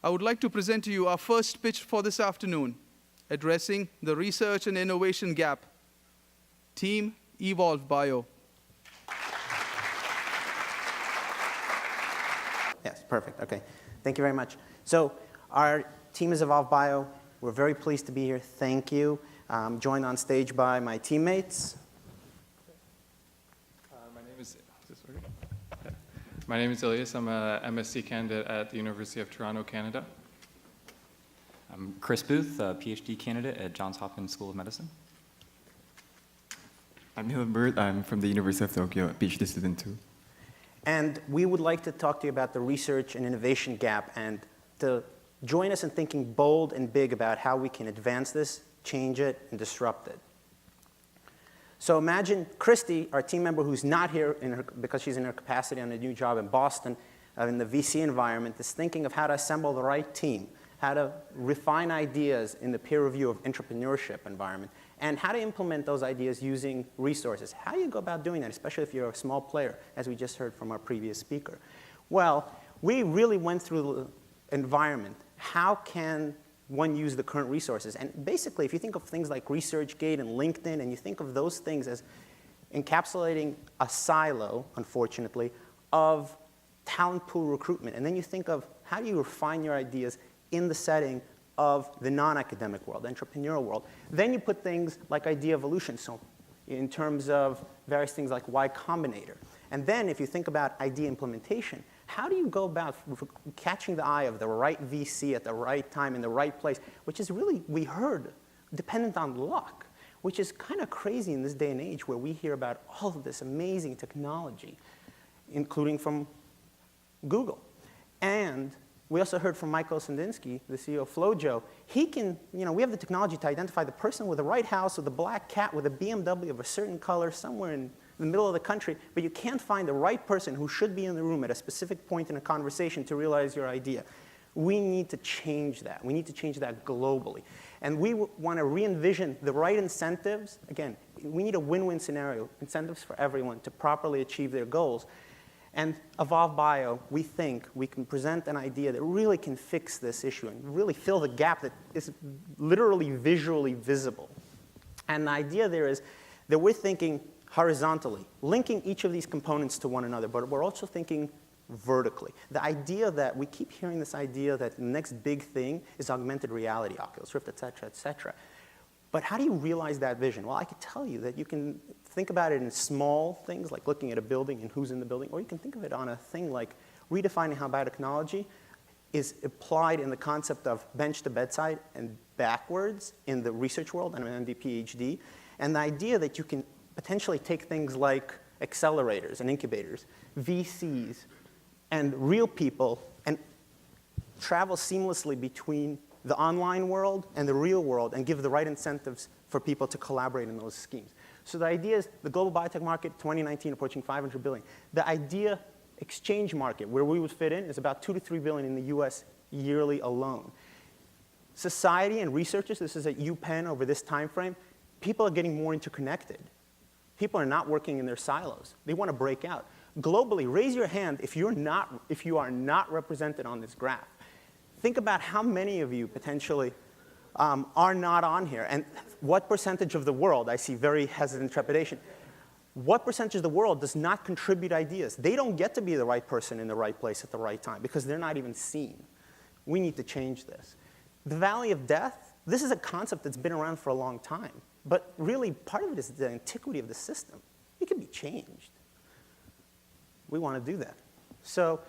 I would like to present to you our first pitch for this afternoon, addressing the research and innovation gap. Team EvolveBio. Yes, perfect. Okay. Thank you very much. So our team is EvolveBio. We're very pleased to be here. Thank you. I'm joined on stage by my teammates. My name is Elias. I'm a MSc candidate at the University of Toronto, Canada. I'm Chris Booth, a PhD candidate at Johns Hopkins School of Medicine. I'm Hilbert. I'm from the University of Tokyo, a PhD student too. And we would like to talk to you about the research and innovation gap and to join us in thinking bold and big about how we can advance this, change it, and disrupt it. So imagine Christy, our team member who's not here because she's in her capacity on a new job in Boston, in the VC environment, is thinking of how to assemble the right team, how to refine ideas in the peer review of entrepreneurship environment, and how to implement those ideas using resources. How do you go about doing that, especially if you're a small player, as we just heard from our previous speaker? Well, we really went through the environment. How can one use the current resources? And basically, if you think of things like ResearchGate and LinkedIn, and you think of those things as encapsulating a silo, unfortunately, of talent pool recruitment, and then you think of how do you refine your ideas in the setting of the non-academic world, entrepreneurial world. Then you put things like idea evolution, so in terms of various things like Y Combinator. And then if you think about idea implementation, how do you go about catching the eye of the right VC at the right time in the right place, which is really, we heard, dependent on luck, which is kind of crazy in this day and age where we hear about all of this amazing technology, including from Google. And we also heard from Michael Sandinsky, the CEO of FlowJo. He can, we have the technology to identify the person with the right house, with a black cat, with a BMW of a certain color, somewhere in the middle of the country, but you can't find the right person who should be in the room at a specific point in a conversation to realize your idea. We need to change that. We need to change that globally. And we want to re-envision the right incentives. Again, we need a win-win scenario, incentives for everyone to properly achieve their goals. And EvolveBio, we think we can present an idea that really can fix this issue and really fill the gap that is literally visually visible. And the idea there is that we're thinking horizontally, linking each of these components to one another, but we're also thinking vertically. The idea that we keep hearing this idea that the next big thing is augmented reality, Oculus Rift, et cetera, et cetera. But how do you realize that vision? Well, I could tell you that you can think about it in small things, like looking at a building and who's in the building, or you can think of it on a thing like redefining how biotechnology is applied in the concept of bench to bedside and backwards in the research world. I'm an MD, PhD. And the idea that you can potentially take things like accelerators and incubators, VCs, and real people, and travel seamlessly between the online world and the real world and give the right incentives for people to collaborate in those schemes. So the idea is the global biotech market, 2019, approaching $500 billion. The idea exchange market, where we would fit in, is about $2 to $3 billion in the US yearly alone. Society and researchers, this is at UPenn over this time frame, people are getting more interconnected. People are not working in their silos. They want to break out. Globally, raise your hand if you are not represented on this graph. Think about how many of you potentially are not on here, and what percentage of the world, I see very hesitant trepidation, what percentage of the world does not contribute ideas? They don't get to be the right person in the right place at the right time because they're not even seen. We need to change this. The Valley of Death, this is a concept that's been around for a long time. But really, part of it is the antiquity of the system. It can be changed. We want to do that. So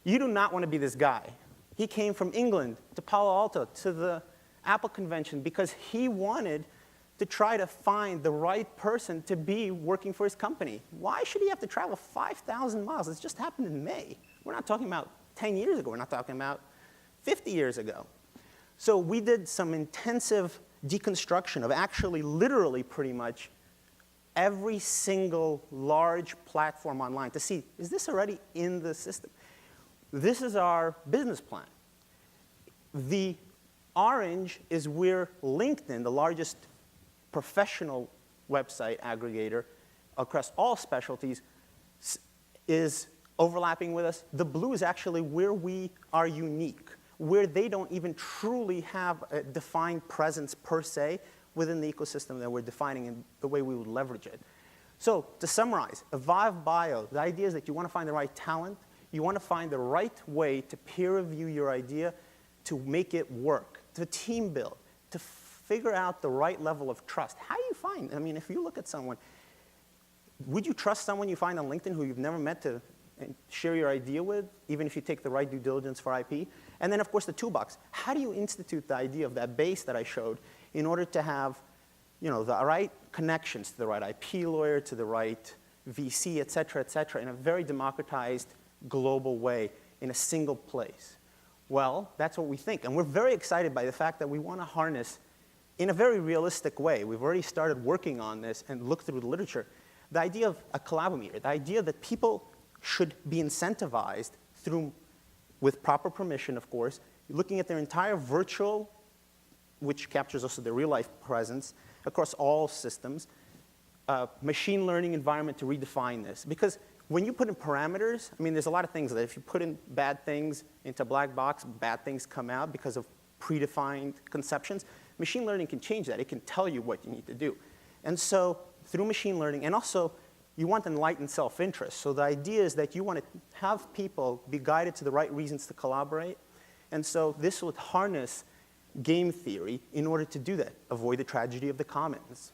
you do not want to be this guy. He came from England to Palo Alto to the Apple convention because he wanted to try to find the right person to be working for his company. Why should he have to travel 5,000 miles? This just happened in May. We're not talking about 10 years ago. We're not talking about 50 years ago. So we did some intensive deconstruction of actually literally pretty much every single large platform online to see, is this already in the system? This is our business plan. The orange is where LinkedIn, the largest professional website aggregator across all specialties, is overlapping with us. The blue is actually where we are unique. where they don't even truly have a defined presence per se within the ecosystem that we're defining and the way we would leverage it. So to summarize, EvolveBio, the idea is that you want to find the right talent, you want to find the right way to peer review your idea, to make it work, to team build, to figure out the right level of trust. How do you find, I mean, if you look at someone, would you trust someone you find on LinkedIn who you've never met to share your idea with, even if you take the right due diligence for IP? And then, of course, the toolbox. How do you institute the idea of that base that I showed in order to have, the right connections to the right IP lawyer, to the right VC, et cetera, in a very democratized, global way, in a single place? Well, that's what we think. And we're very excited by the fact that we want to harness, in a very realistic way, we've already started working on this and looked through the literature, the idea of a collabometer, the idea that people should be incentivized through, with proper permission, of course, looking at their entire virtual, which captures also their real-life presence across all systems, machine learning environment to redefine this. Because when you put in parameters, I mean, there's a lot of things that if you put in bad things into a black box, bad things come out because of predefined conceptions. Machine learning can change that. It can tell you what you need to do. And so through machine learning, and also you want enlightened self-interest. So the idea is that you want to have people be guided to the right reasons to collaborate. And so this would harness game theory in order to do that, avoid the tragedy of the commons.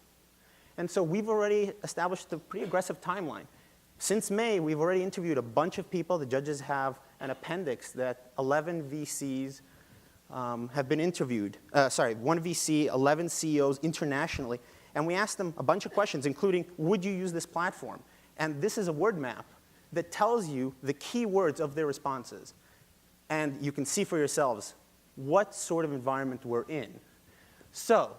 And so we've already established a pretty aggressive timeline. Since May, we've already interviewed a bunch of people. The judges have an appendix that 11 VCs have been interviewed. 1 VC, 11 CEOs internationally. And we asked them a bunch of questions, including, would you use this platform? And this is a word map that tells you the key words of their responses. And you can see for yourselves what sort of environment we're in. So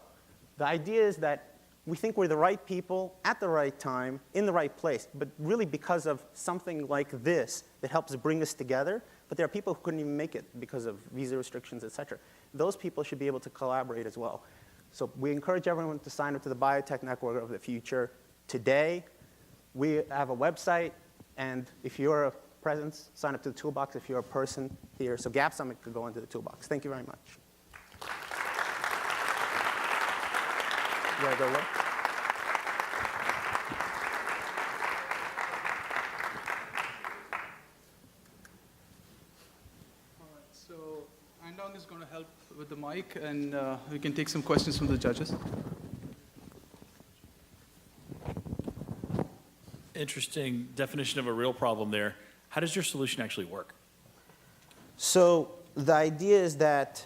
the idea is that we think we're the right people at the right time, in the right place, but really because of something like this that helps bring us together. But there are people who couldn't even make it because of visa restrictions, et cetera. Those people should be able to collaborate as well. So we encourage everyone to sign up to the Biotech Network of the Future today. We have a website, and if you're a presence, sign up to the toolbox if you're a person here. So GapSummit could go into the toolbox. Thank you very much. You want to go look? So Andong is going to help with the mic, and we can take some questions from the judges. Interesting definition of a real problem there. How does your solution actually work? So the idea is that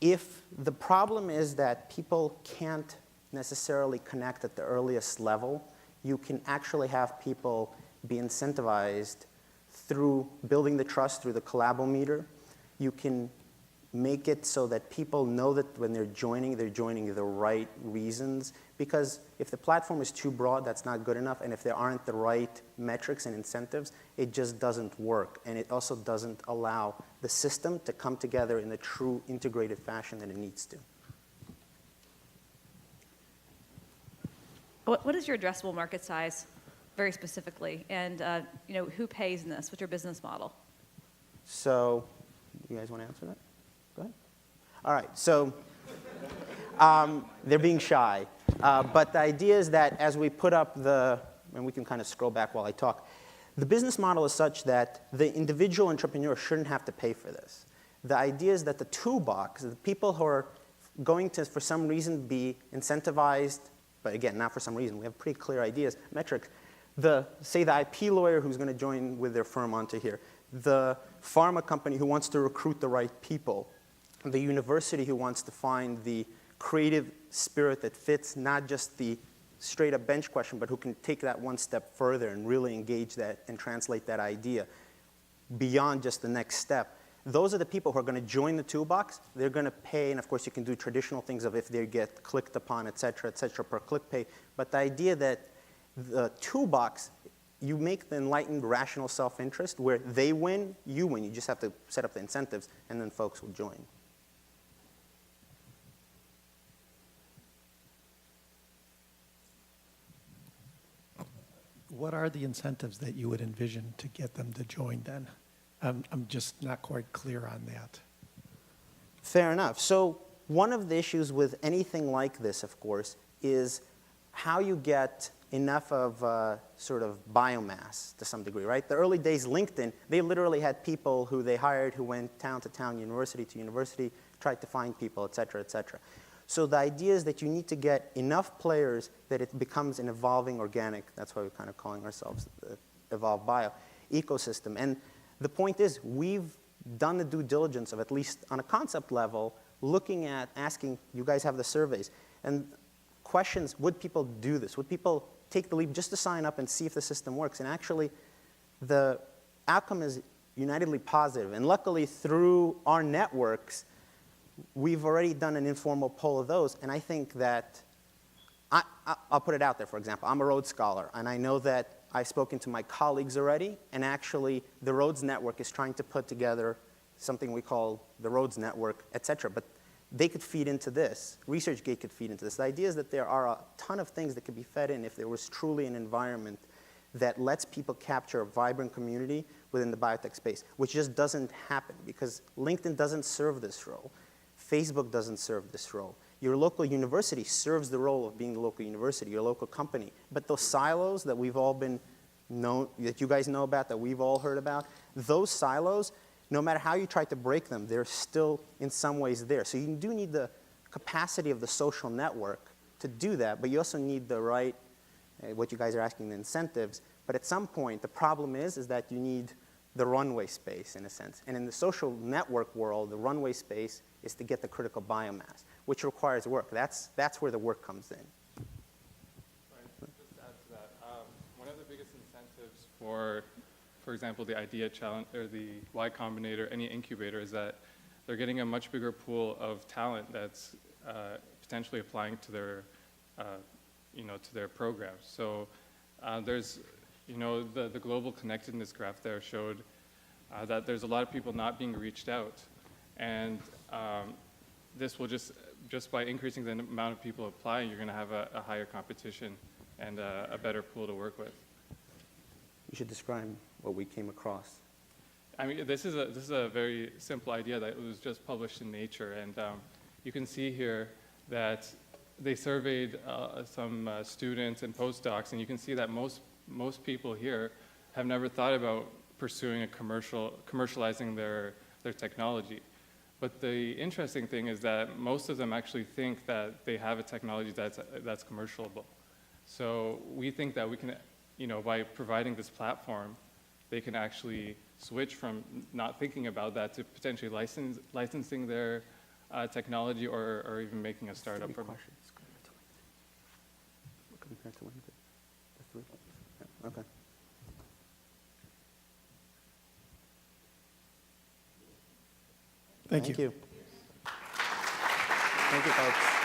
if the problem is that people can't necessarily connect at the earliest level, you can actually have people be incentivized through building the trust through the collabometer. You can make it so that people know that when they're joining the right reasons. Because if the platform is too broad, that's not good enough. And if there aren't the right metrics and incentives, it just doesn't work. And it also doesn't allow the system to come together in the true integrated fashion that it needs to. What is your addressable market size, very specifically? And who pays in this? What's your business model? So, you guys want to answer that? Go ahead. All right. So, they're being shy. But the idea is that as we put up and we can kind of scroll back while I talk, the business model is such that the individual entrepreneur shouldn't have to pay for this. The idea is that the toolbox, the people who are going to, for some reason, be incentivized, but again, not for some reason, we have pretty clear ideas, metrics. Say the IP lawyer who's going to join with their firm onto here, the pharma company who wants to recruit the right people, the university who wants to find the creative spirit that fits not just the straight up bench question, but who can take that one step further and really engage that and translate that idea beyond just the next step. Those are the people who are going to join the toolbox. They're going to pay, and of course you can do traditional things of if they get clicked upon, et cetera, per click pay. But the idea that the toolbox, you make the enlightened, rational self-interest where they win, you win. You just have to set up the incentives, and then folks will join. What are the incentives that you would envision to get them to join then? I'm just not quite clear on that. Fair enough. So one of the issues with anything like this, of course, is how you get enough of sort of biomass to some degree, right? The early days LinkedIn, they literally had people who they hired who went town to town, university to university, tried to find people, et cetera, et cetera. So the idea is that you need to get enough players that it becomes an evolving organic, that's why we're kind of calling ourselves the EvolveBio ecosystem. And the point is, we've done the due diligence of, at least on a concept level, looking at, asking, you guys have the surveys, and questions, would people do this? Would people take the leap just to sign up and see if the system works? And actually, the outcome is unitedly positive. And luckily, through our networks, we've already done an informal poll of those, and I think that, I'll put it out there, for example. I'm a Rhodes Scholar, and I know that I've spoken to my colleagues already, and actually the Rhodes Network is trying to put together something we call the Rhodes Network, et cetera. But they could feed into this. ResearchGate could feed into this. The idea is that there are a ton of things that could be fed in if there was truly an environment that lets people capture a vibrant community within the biotech space, which just doesn't happen because LinkedIn doesn't serve this role. Facebook doesn't serve this role. Your local university serves the role of being the local university, your local company. But those silos that we've all been that you guys know about, that we've all heard about, those silos, no matter how you try to break them, they're still in some ways there. So you do need the capacity of the social network to do that, but you also need the right, what you guys are asking, the incentives. But at some point, the problem is that you need the runway space, in a sense. And in the social network world, the runway space is to get the critical biomass, which requires work. That's where the work comes in. Right. Just to add to that, one of the biggest incentives for example, the Idea Challenge or the Y Combinator, any incubator, is that they're getting a much bigger pool of talent that's potentially applying to their, to their programs. So there's, the global connectedness graph there showed that there's a lot of people not being reached out, and this will just by increasing the amount of people applying, you're going to have a higher competition and a better pool to work with. You should describe what we came across. I mean, this is a very simple idea that was just published in Nature, and you can see here that they surveyed some students and postdocs, and you can see that most people here have never thought about pursuing commercializing their technology. But the interesting thing is that most of them actually think that they have a technology that's commercialable. So we think that we can, by providing this platform, they can actually switch from not thinking about that to potentially licensing their technology or even making a startup from it. Compared to LinkedIn. Okay. Thank you. Thank you, folks.